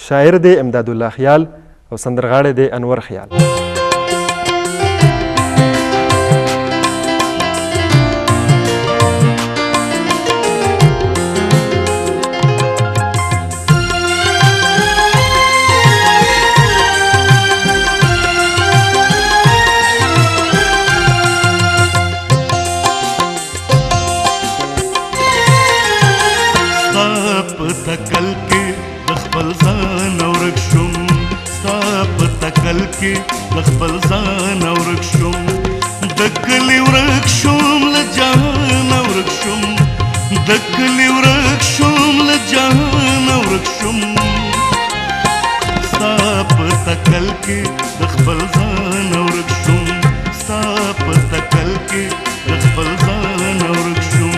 شاعر دی امداد الله خیال او سندرغاړی دی انور خیال. تکل کې د خپل ځان ورک شوم، ستا په تکل کې د خپل ځان ورک شوم، د کلي ورک شوم له جهان ورک شوم، د کلي ورک شوم له جهان ورک شوم، ستا په تکل کې د خپل ځان ورک شوم، ستا په تکل کې د خپل ځان ورک شوم.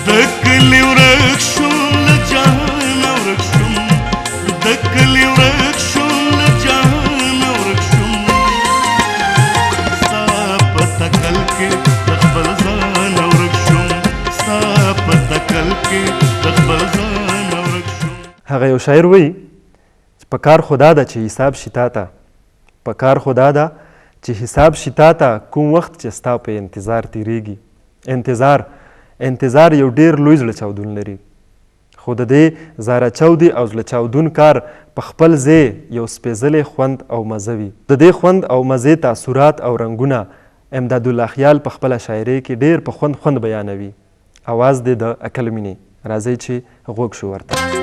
د کلي ورک شوم له جهان هغه یو شاعر وایي چې په کار خو دا ده چې حساب شي تا ته په کار خو دا ده چې حساب شي تا ته کوم وخت چې ستا په انتظار تیریږي انتظار یو ډېر لوی زړه چاودون لري خو د دې زاره چاودي او زړه چاودون کار په خپل ځای یو سپېڅلی خوند او مزه وي د دې خوند او مزې تاثرات او رنګونه امداد الله خیال په خپله شاعرۍ کې ډېر په خوند بیانوي اواز دی د عقل مینې راځئ چې غوږ شو ورته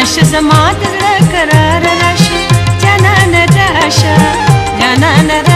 راشه زما د زړه قرار راشه جانانه راشه جانانه